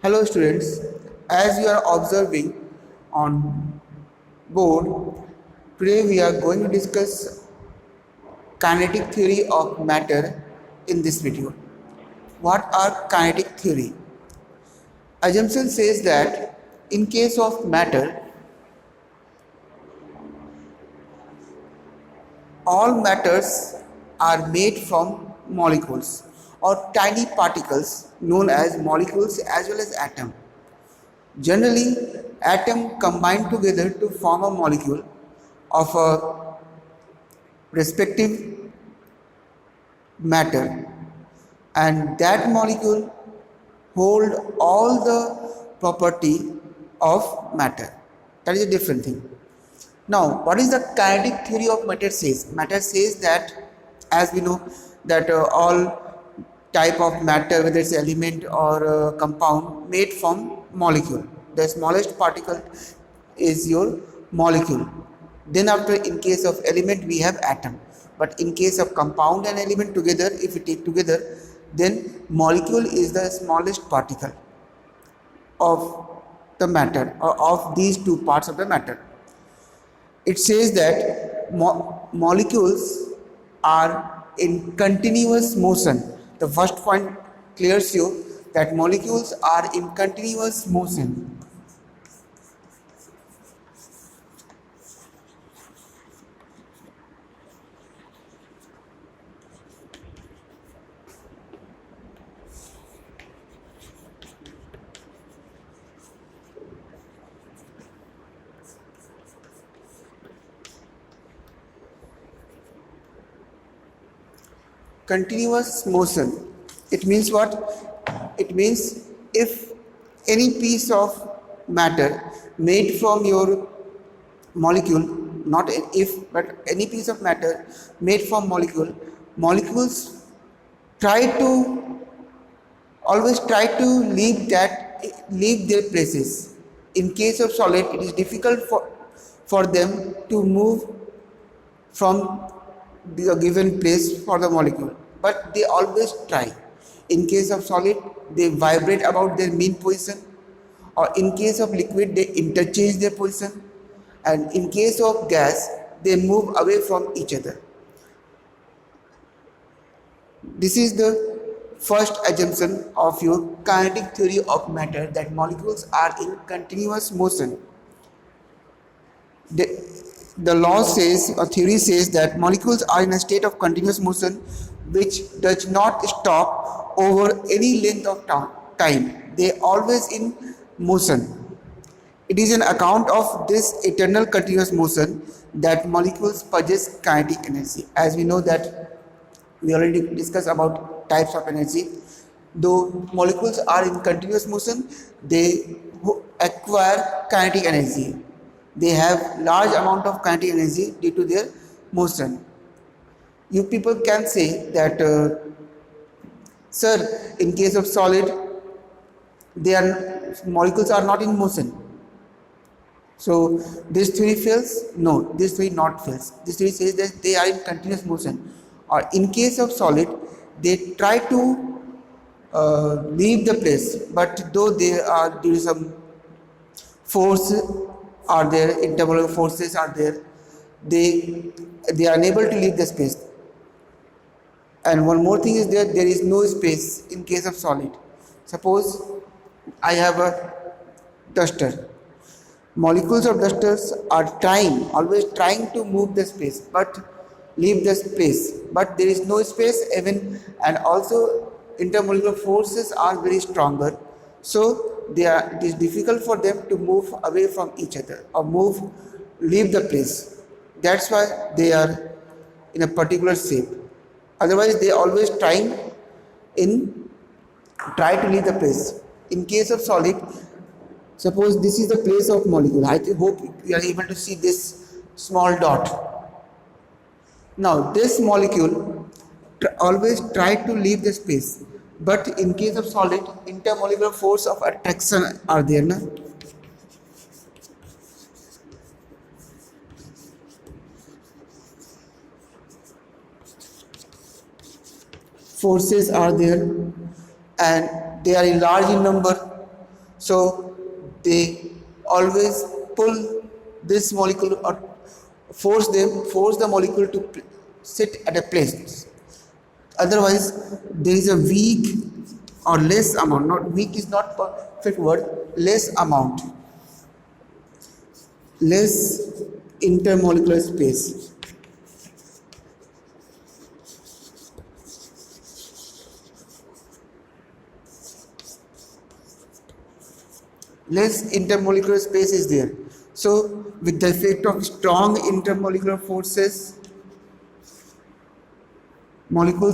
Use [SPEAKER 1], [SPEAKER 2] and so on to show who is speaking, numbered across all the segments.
[SPEAKER 1] Hello students, as you are observing on board, today we are going to discuss kinetic theory of matter in this video. What are kinetic theory? Assumption says that in case of matter, all matters are made from molecules or tiny particles known as molecules as well as atom. Generally, atoms combine together to form a molecule of a respective matter, and that molecule hold all the property of matter. That is a different thing. Now, what is the kinetic theory of matter says? Matter says that, as we know, that all type of matter, whether it's element or compound, made from molecule. The smallest particle is your molecule. Then after, in case of element, we have atom. But in case of compound and element together, if we take together, then molecule is the smallest particle of the matter, or of these two parts of the matter. It says that molecules are in continuous motion. The first point clears you that molecules are in continuous motion. Continuous motion, it means what? It means if any piece of matter made from your molecule, not if but any piece of matter made from molecules try to always try to leave their places. In case of solid, it is difficult for them to move from the given place for the molecule, but they always try. In case of solid, they vibrate about their mean position, or in case of liquid, they interchange their position, and in case of gas, they move away from each other. This is the first assumption of your kinetic theory of matter, that molecules are in continuous motion. The law says, or theory says, that molecules are in a state of continuous motion which does not stop over any length of time. They are always in motion. It is an account of this eternal continuous motion that molecules possess kinetic energy. As we know that we already discussed about types of energy. Though molecules are in continuous motion, they acquire kinetic energy. They have large amount of kinetic energy due to their motion. You people can say that, sir, in case of solid, molecules are not in motion. So this theory fails? No, this theory not fails. This theory says that they are in continuous motion. Or in case of solid, they try to leave the place, but though there are due to some force are there, intermolecular forces are there, they are unable to leave the space. And one more thing is there is no space in case of solid. Suppose I have a duster. Molecules of dusters are always trying to move the space, but leave the space, but there is no space even, and also intermolecular forces are very stronger, so it is difficult for them to move away from each other or leave the place. That's why they are in a particular shape. Otherwise, they always try to leave the place. In case of solid, suppose this is the place of molecule. I hope you are able to see this small dot. Now, this molecule always try to leave the space, but in case of solid, intermolecular force of attraction are there. Forces are there, and they are large in number. So they always pull this molecule or force the molecule to sit at a place. Otherwise there is a weak or less amount, not weak is not perfect word, less amount, less intermolecular space. Less intermolecular space is there. So with the effect of strong intermolecular forces, molecule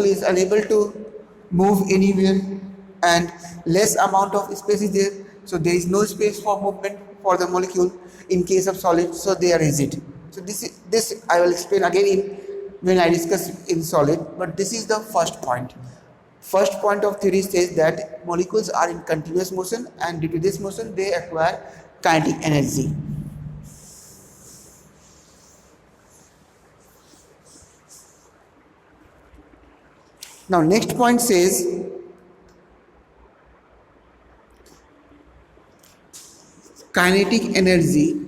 [SPEAKER 1] is unable to move anywhere, and less amount of space is there, so there is no space for movement for the molecule in case of solid, so they are rigid. So this I will explain again when I discuss in solid, but this is the first point. First point of theory says that molecules are in continuous motion, and due to this motion they acquire kinetic energy. Now next point says kinetic energy,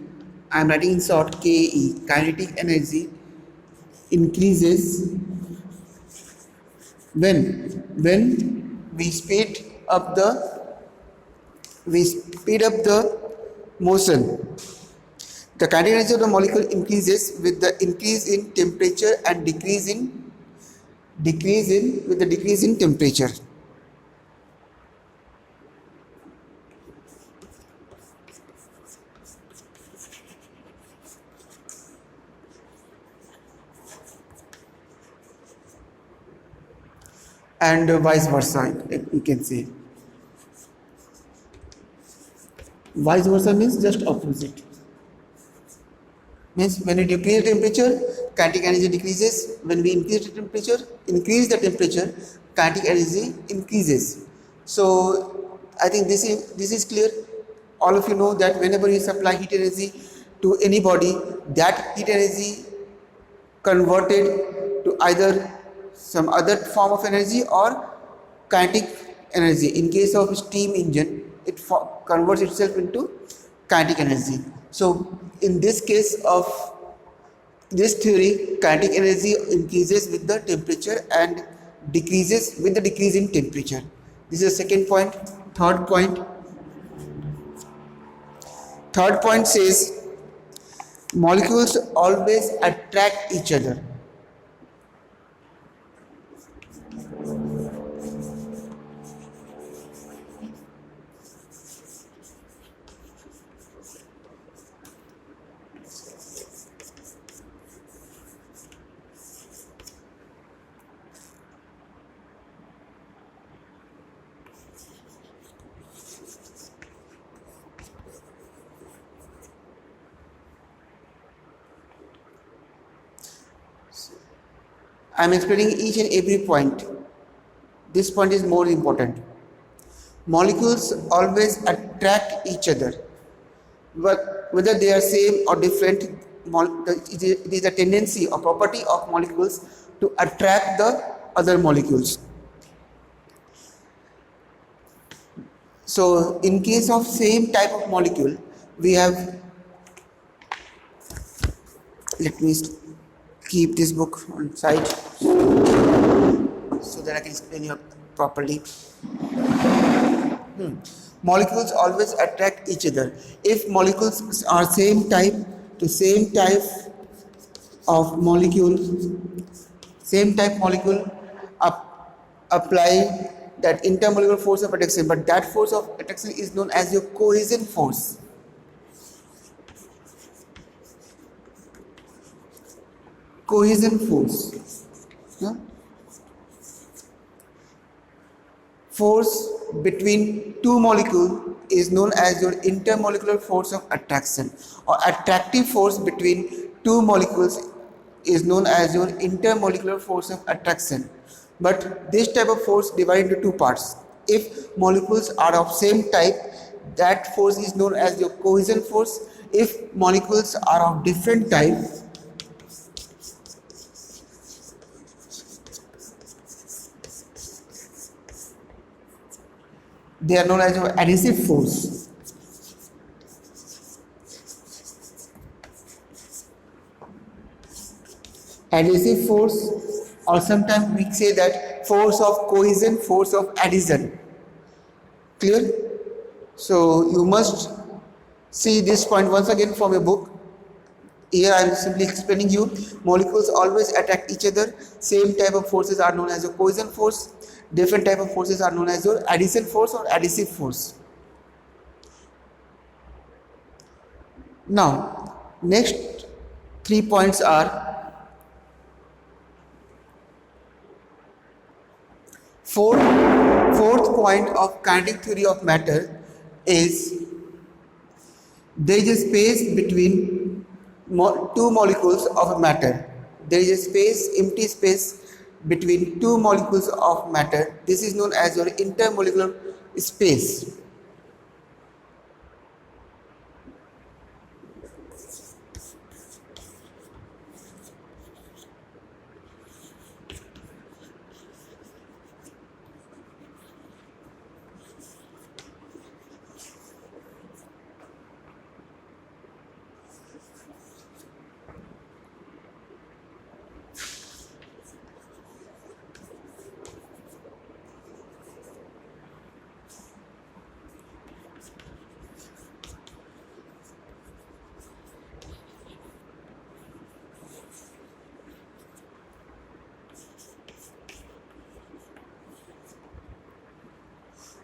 [SPEAKER 1] I am writing in short KE, kinetic energy increases when we speed up the motion. The kinetic energy of the molecule increases with the increase in temperature and decrease in temperature. And vice versa, you can say. Vice versa means just opposite. Means when we decrease the temperature, kinetic energy decreases. When we increase the temperature, kinetic energy increases. So I think this is clear. All of you know that whenever you supply heat energy to any body, that heat energy converted to either some other form of energy or kinetic energy. In case of steam engine, it converts itself into kinetic energy. So in this case of this theory, kinetic energy increases with the temperature and decreases with the decrease in temperature. This is the second point. Third point says molecules always attract each other. I am explaining each and every point. This point is more important. Molecules always attract each other, but whether they are same or different, it is a tendency or property of molecules to attract the other molecules. So in case of same type of molecule, we have, let me keep this book on side so that I can explain you properly. Molecules always attract each other. If molecules are same type to same type of molecule, apply that intermolecular force of attraction, but that force of attraction is known as your cohesion force. Cohesion force. Force between two molecules is known as your intermolecular force of attraction, or attractive force between two molecules is known as your intermolecular force of attraction. But this type of force divided into two parts. If molecules are of same type, that force is known as your cohesion force. If molecules are of different type, They are known as your adhesive force. Adhesive force, or sometimes we say that force of cohesion, force of adhesion. Clear? So you must see this point once again from a book. Here I am simply explaining you, molecules always attract each other. Same type of forces are known as a cohesion force. Different type of forces are known as your adhesion force or adhesive force. Now, next 3 points are fourth point of kinetic theory of matter is there is a space between two molecules of matter. There is a space, empty space between two molecules of matter. This is known as your intermolecular space.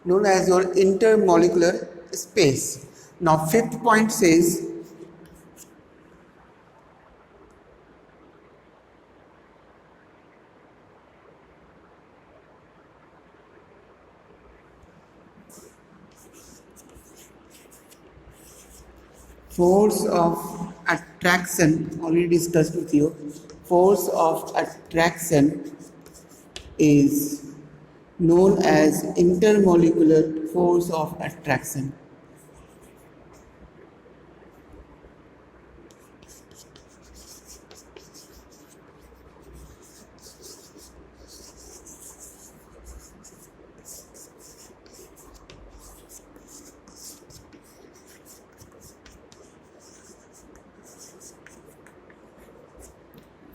[SPEAKER 1] Known as your intermolecular space. Now, fifth point says force of attraction, already discussed with you. Force of attraction is known as intermolecular force of attraction.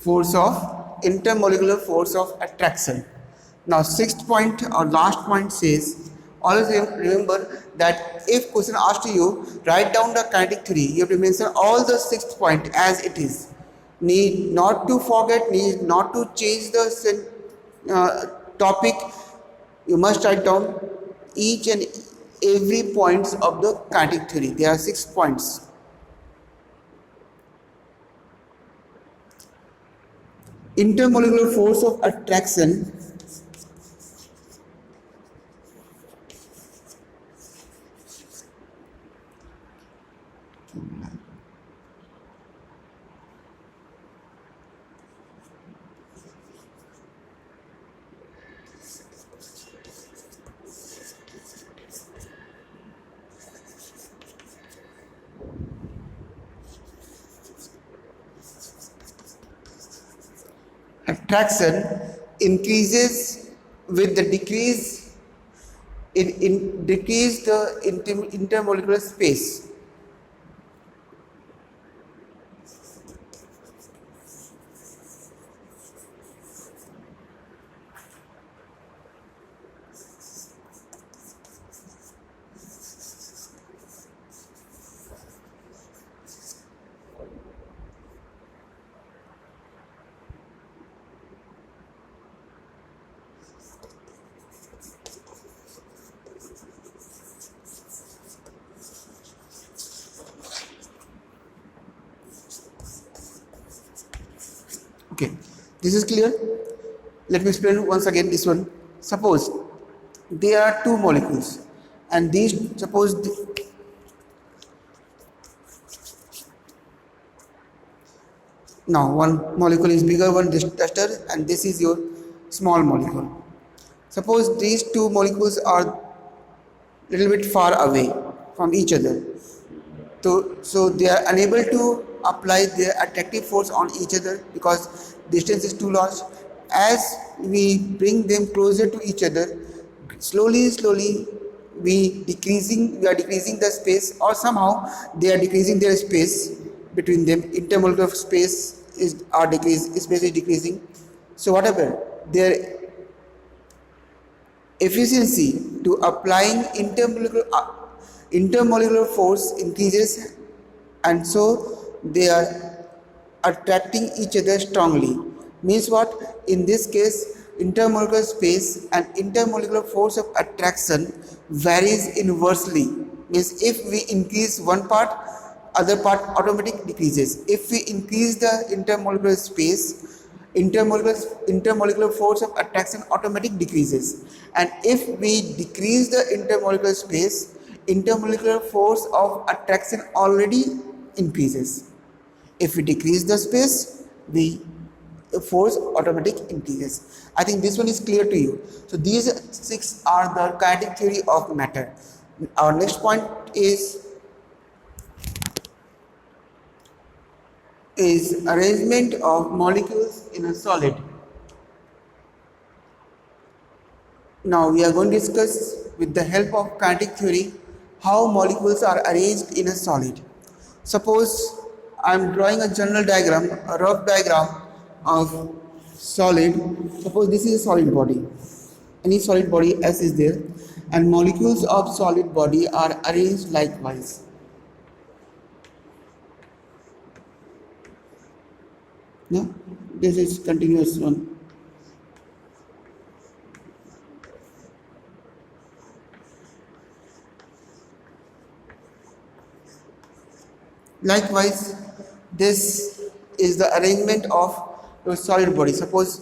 [SPEAKER 1] Force of intermolecular force of attraction. Now, sixth point or last point says, always remember that if question asked to you, write down the kinetic theory, you have to mention all the sixth point as it is. Need not to forget, need not to change the topic. You must write down each and every points of the kinetic theory. There are 6 points. Intermolecular force of attraction increases with the decrease decrease the intermolecular space. Okay, this is clear. Let me explain once again this one. Suppose there are two molecules and these now one molecule is bigger, one duster, and this is your small molecule. Suppose these two molecules are little bit far away from each other, so they are unable to apply their attractive force on each other because distance is too large. As we bring them closer to each other, slowly we are decreasing the space, or somehow they are decreasing their space between them. Intermolecular space is decreasing. So whatever their efficiency to applying intermolecular force increases, and so they are attracting each other strongly. Means what? In this case, intermolecular space and intermolecular force of attraction varies inversely. Means if we increase one part, other part automatically decreases. If we increase the intermolecular space, intermolecular force of attraction automatically decreases, and if we decrease the intermolecular space, intermolecular force of attraction already increases. If we decrease the space, the force automatic increases. I think this one is clear to you. So these 6 are the kinetic theory of matter. Our next point is arrangement of molecules in a solid. Now we are going to discuss with the help of kinetic theory how molecules are arranged in a solid. Suppose I am drawing a general diagram, a rough diagram of solid. Suppose this is a solid body. Any solid body S is there, and molecules of solid body are arranged likewise. No? This is continuous one. Likewise, this is the arrangement of your solid body. Suppose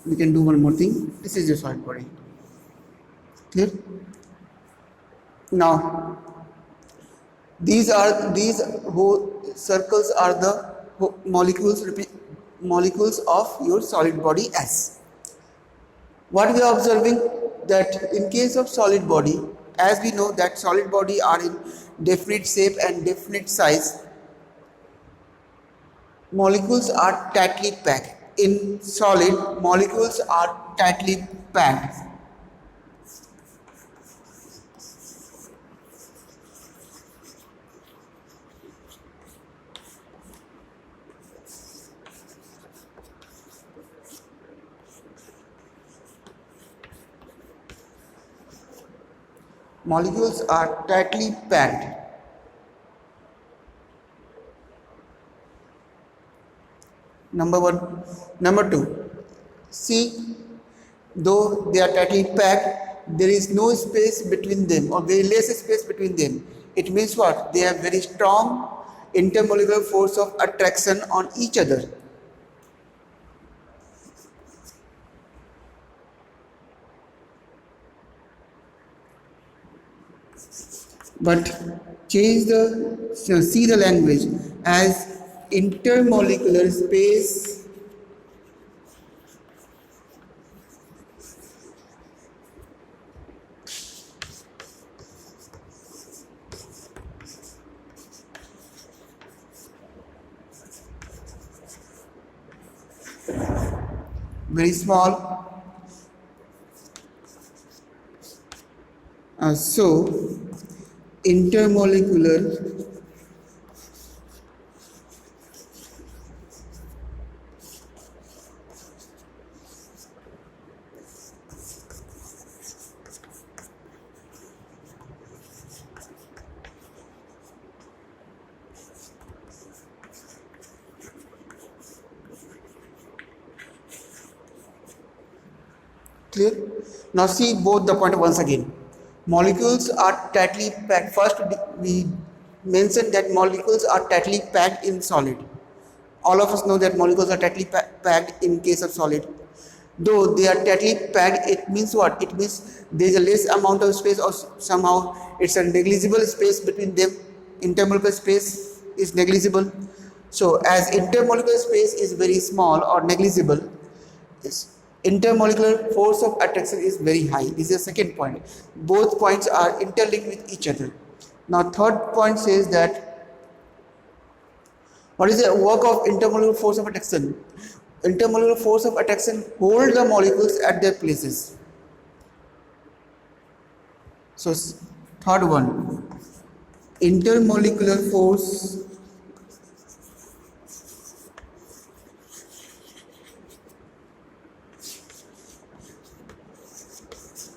[SPEAKER 1] we can do one more thing. This is your solid body. Clear? Now, these circles are the molecules of your solid body S. What we are observing, that in case of solid body, as we know that solid body are in definite shape and definite size, molecules are tightly packed. In solid, molecules are tightly packed. Molecules are tightly packed. Number one. Number two, see, though they are tightly packed, there is no space between them, or very less space between them. It means what? They have very strong intermolecular force of attraction on each other. But see the language as intermolecular space very small. So intermolecular clear. Now see both the point once again. Molecules are tightly packed. First we mentioned that molecules are tightly packed in solid. All of us know that molecules are tightly packed in case of solid. Though they are tightly packed, it means what? It means there is a less amount of space, or somehow it's a negligible space between them. Intermolecular space is negligible. So as intermolecular space is very small or negligible, intermolecular force of attraction is very high. This is the second point. Both points are interlinked with each other. Now third point says that what is the work of intermolecular force of attraction? Intermolecular force of attraction hold the molecules at their places. So third one, intermolecular force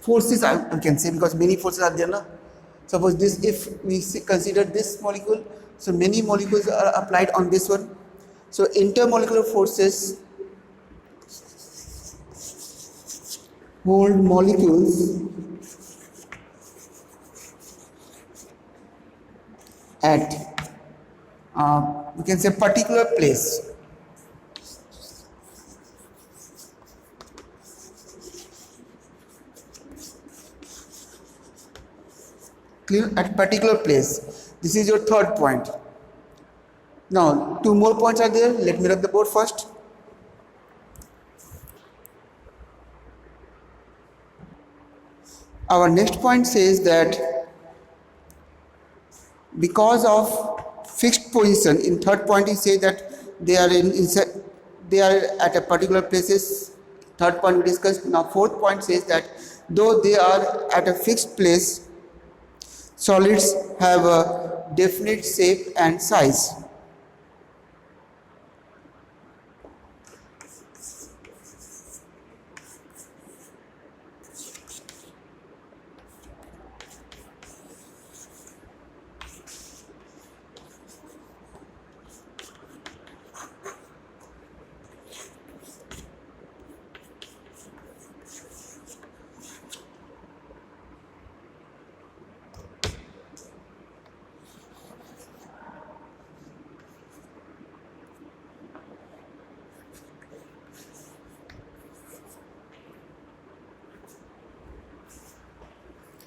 [SPEAKER 1] forces, I can say, because many forces are there. Na? Suppose this, if we consider this molecule, so many molecules are applied on this one. So intermolecular forces hold molecules at we can say particular place. Clear? At particular place. This is your third point. Now, two more points are there. Let me rub the board first. Our next point says that because of fixed position, in third point he says that they are they are at a particular places. Third point we discussed. Now fourth point says that though they are at a fixed place, solids have a definite shape and size.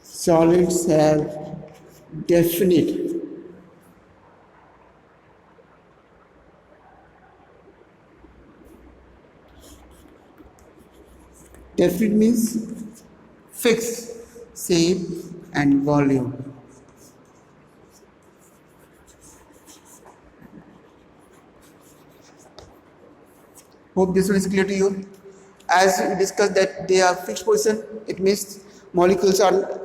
[SPEAKER 1] Solids have definite means fixed shape and volume. Hope this one is clear to you. As we discussed that they are fixed position, it means molecules are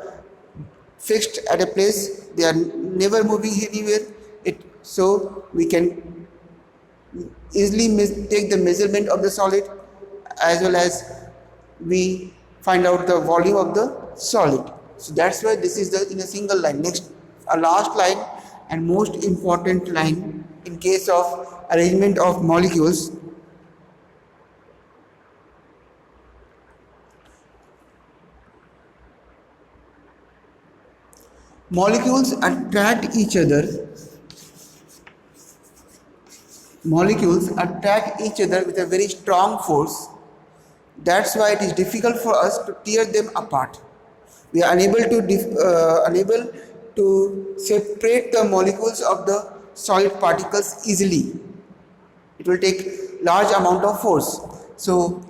[SPEAKER 1] fixed at a place, they are never moving anywhere. So we can easily take the measurement of the solid, as well as we find out the volume of the solid. So that's why this is in a single line. Next, a last line and most important line in case of arrangement of molecules. Molecules attract each other. Molecules attract each other with a very strong force. That's why it is difficult for us to tear them apart. We are unable to separate the molecules of the solid particles easily. It will take large amount of force. So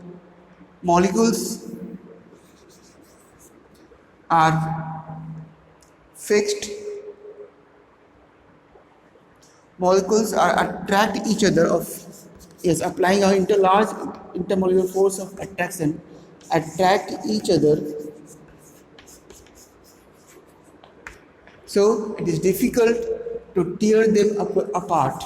[SPEAKER 1] molecules are fixed. Molecules are attract each other applying our large intermolecular force of attraction, attract each other. So it is difficult to tear them apart.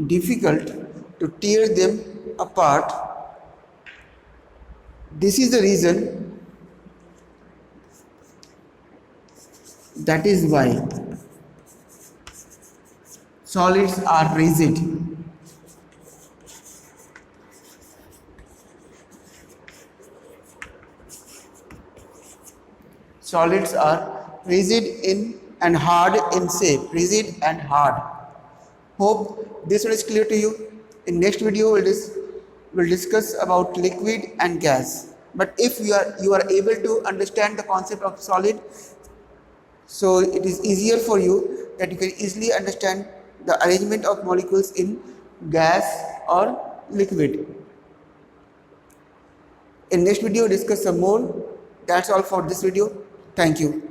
[SPEAKER 1] Difficult to tear them apart. This is the reason, that is why solids are rigid. Solids are rigid and hard in shape, rigid and hard. Hope this one is clear to you. In next video we'll discuss about liquid and gas. But if you are able to understand the concept of solid, so it is easier for you that you can easily understand the arrangement of molecules in gas or liquid. In next video discuss some more. That's all for this video. Thank you.